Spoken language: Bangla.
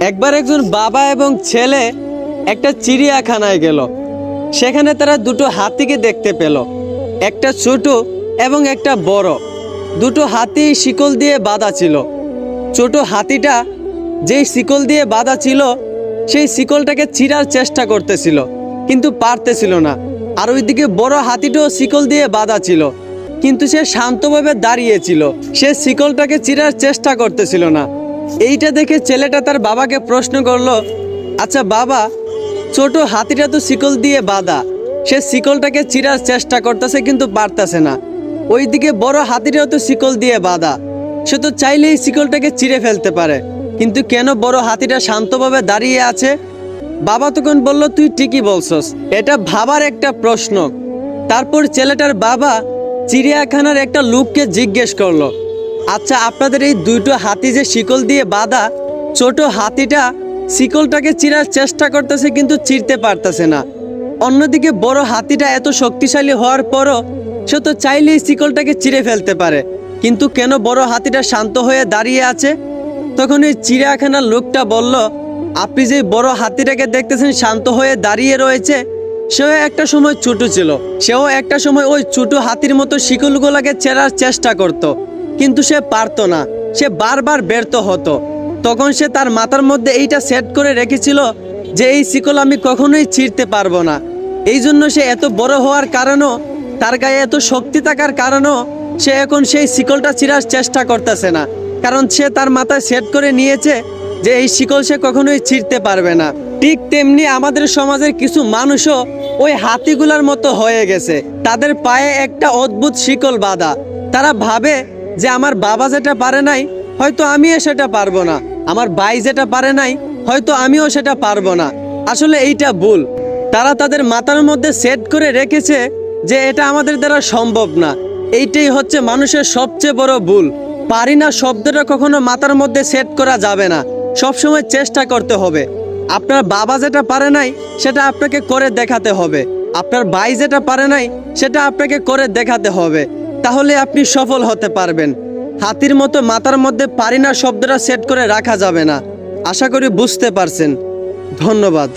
একবার একজন বাবা এবং ছেলে একটা চিড়িয়াখানায় গেল। সেখানে তারা দুটো হাতিকে দেখতে পেল, একটা ছোট এবং একটা বড়। দুটো হাতি শিকল দিয়ে বাঁধা ছিল। ছোট হাতিটা যেই শিকল দিয়ে বাঁধা ছিল সেই শিকলটাকে ছিঁড়ার চেষ্টা করতেছিল, কিন্তু পারতেছিল না। আর ওইদিকে বড় হাতিটাও শিকল দিয়ে বাঁধা ছিল, কিন্তু সে শান্তভাবে দাঁড়িয়েছিল, সে শিকলটাকে ছিঁড়ার চেষ্টা করতেছিল না। এইটা দেখে ছেলেটা তার বাবাকে প্রশ্ন করলো, আচ্ছা বাবা, ছোট হাতিটা তো শিকল দিয়ে বাঁধা, সে শিকলটাকে ছিঁড়ার চেষ্টা করতেছে কিন্তু পারতেছে না। ওইদিকে বড় হাতিটাও তো শিকল দিয়ে বাঁধা, সে তো চাইলেই শিকলটাকে ছিঁড়ে ফেলতে পারে, কিন্তু কেন বড় হাতিটা শান্তভাবে দাঁড়িয়ে আছে? বাবা তখন বলল, তুই ঠিকই বলছস, এটা ভাবার একটা প্রশ্ন। তারপর ছেলেটার বাবা চিড়িয়াখানার একটা লোককে জিজ্ঞেস করলো, আচ্ছা আপনাদের এই দুটো হাতি যে শিকল দিয়ে বাঁধা, ছোট হাতিটা শিকলটাকে চিরার চেষ্টা করতেছে কিন্তু চিরতে পারতেছে না, অন্যদিকে বড় হাতিটা এত শক্তিশালী হওয়ার পরও সে তো চাইলেই শিকলটাকে চিরে ফেলতে পারে, কিন্তু কেন বড় হাতিটা শান্ত হয়ে দাঁড়িয়ে আছে? তখন ওই চিড়িয়াখানার লোকটা বলল, আপনি যে বড় হাতিটাকে দেখতেছেন শান্ত হয়ে দাঁড়িয়ে রয়েছে, সেও একটা সময় ছোট ছিল, সেও একটা সময় ওই ছোট হাতির মতো শিকলগুলোকে চেরার চেষ্টা করত, কিন্তু সে পারতো না, সে বারবার ব্যর্থ হতো। তখন সে তার মাথার মধ্যে এইটা সেট করে রেখেছিল যে এই শিকল আমি কখনোই ছিঁড়তে পারবো না। এই জন্য সে এত বড় হওয়ার কারণও, তার গায়ে এত শক্তি থাকার কারণও সে এখন সেই শিকলটা ছিঁড়ার চেষ্টা করতেছে না, কারণ সে তার মাথায় সেট করে নিয়েছে যে এই শিকল সে কখনোই ছিঁড়তে পারবে না। ঠিক তেমনি আমাদের সমাজের কিছু মানুষও ওই হাতিগুলার মতো হয়ে গেছে, তাদের পায়ে একটা অদ্ভুত শিকল বাঁধা। তারা ভাবে যে আমার বাবা যেটা পারে নাই, হয়তো আমিও সেটা পারবো না, আমার ভাই যেটা পারে নাই, হয়তো আমিও সেটা পারবো না। আসলে এইটা ভুল। তারা তাদের মাথার মধ্যে সেট করে রেখেছে যে এটা আমাদের দ্বারা সম্ভব না। এইটাই হচ্ছে মানুষের সবচেয়ে বড় ভুল। পারি না শব্দটা কখনো মাথার মধ্যে সেট করা যাবে না, সবসময় চেষ্টা করতে হবে। আপনার বাবা যেটা পারে নাই সেটা আপনাকে করে দেখাতে হবে, আপনার ভাই যেটা পারে নাই সেটা আপনাকে করে দেখাতে হবে, তাহলে আপনি সফল হতে পারবেন। হাতির মতো মাথার মধ্যে পারি না শব্দটা সেট করে রাখা যাবে না। আশা করি বুঝতে পারছেন। ধন্যবাদ।